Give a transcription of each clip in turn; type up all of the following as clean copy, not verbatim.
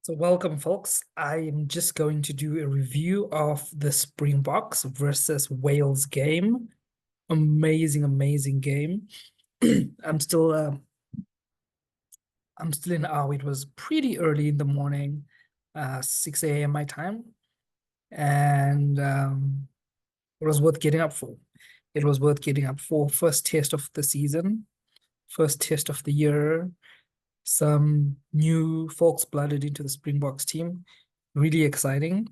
So welcome, folks. I am just going to do a review of the Springboks versus Wales game. Amazing game. I'm still in awe. It was pretty early in the morning, 6 a.m. my time, and it was worth getting up for. It was worth getting up for. First test of the season, first test of the year. Some new folks blooded into the Springboks team. Really exciting.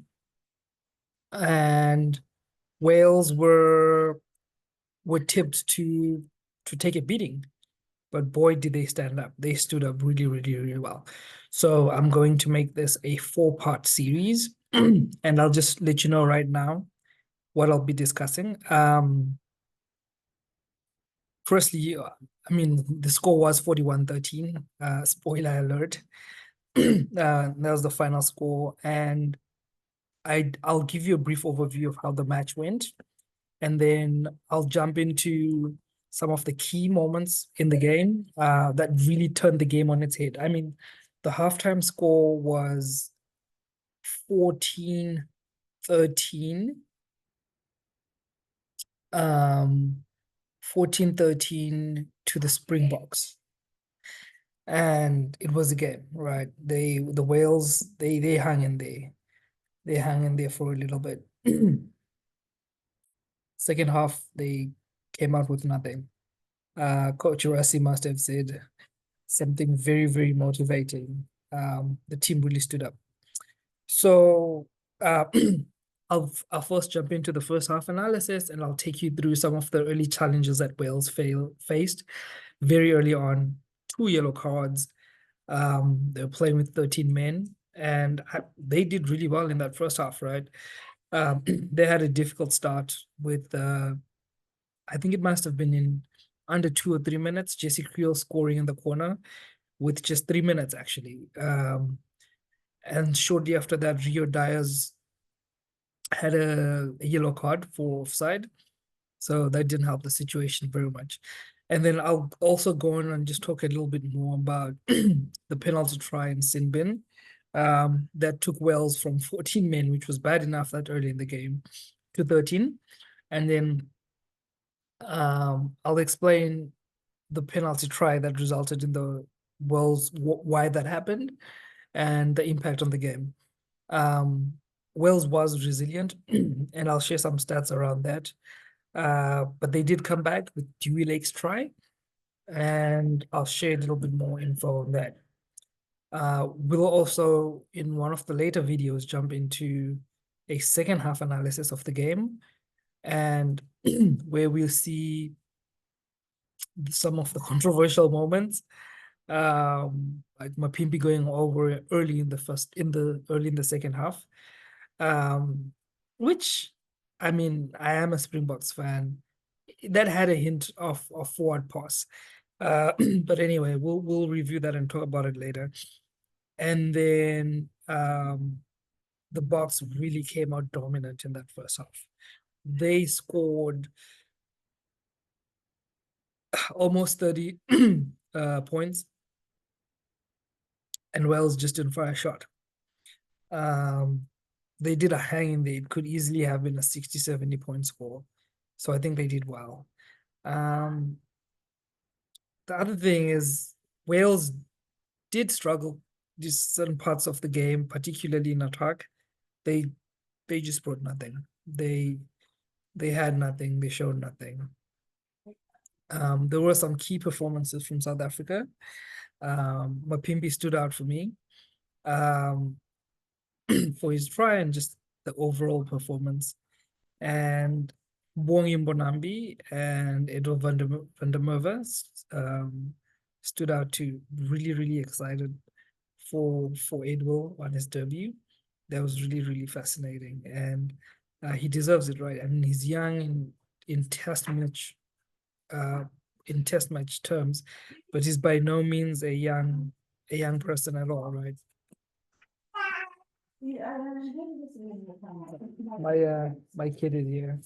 And Wales were tipped to take a beating, but boy, did they stand up. They stood up really well. So I'm going to make this a 4-part series, and I'll just let you know right now what I'll be discussing. Firstly, I mean, the score was 41-13. Spoiler alert. That was the final score, and I'll give you a brief overview of how the match went, and then I'll jump into some of the key moments in the game that really turned the game on its head. I mean, the halftime score was 14-13. 14-13 to the Springboks. And it was a game, right? The Wales, they hung in there. They hung in there for a little bit. Second half, they came out with nothing. Coach 𝗓𝗏𝗄𝐻 must have said something very motivating. The team really stood up. So I'll first jump into the first half analysis, and I'll take you through some of the early challenges that Wales faced very early on. 2 yellow cards. They were playing with 13 men, and they did really well in that first half, right? They had a difficult start with, I think it must have been in under 2 or 3 minutes, 𝗔𝗯cie 𝗂𝗁𝗚 scoring in the corner with just 3 minutes, actually. And shortly after that, Rio Dyers had a yellow card for offside. So that didn't help the situation very much. And then I'll also go on and just talk a little bit more about the penalty try in sin bin that took Wales from 14 men, which was bad enough that early in the game, to 13. And then I'll explain the penalty try that resulted in the Wales, why that happened, and the impact on the game. Wales was resilient, and I'll share some stats around that. But they did come back with Dewey Lake's try, and I'll share a little bit more info on that. We'll also, in one of the later videos, jump into a second half analysis of the game, and where we'll see some of the controversial moments, like Mapimpi going over early in the second half, which, I mean, I am a Springboks fan. That had a hint of forward pass. But anyway, we'll review that and talk about it later. And then the Boks really came out dominant in that first half. They scored almost 30 points, and Wales just didn't fire a shot. They did a hang there. It could easily have been a 60-70 point score. So I think they did well. The other thing is Wales did struggle just certain parts of the game, particularly in attack. They just brought nothing. They had nothing. They showed nothing. There were some key performances from South Africa. Mapimpi stood out for me for his try and just the overall performance. And Bongi Mbonambi and Edward van der Merwe stood out too. Really excited for Edward on his debut. That was really fascinating, and he deserves it, right? I mean, he's young in test match terms, but he's by no means a young person at all, right? My kid is here.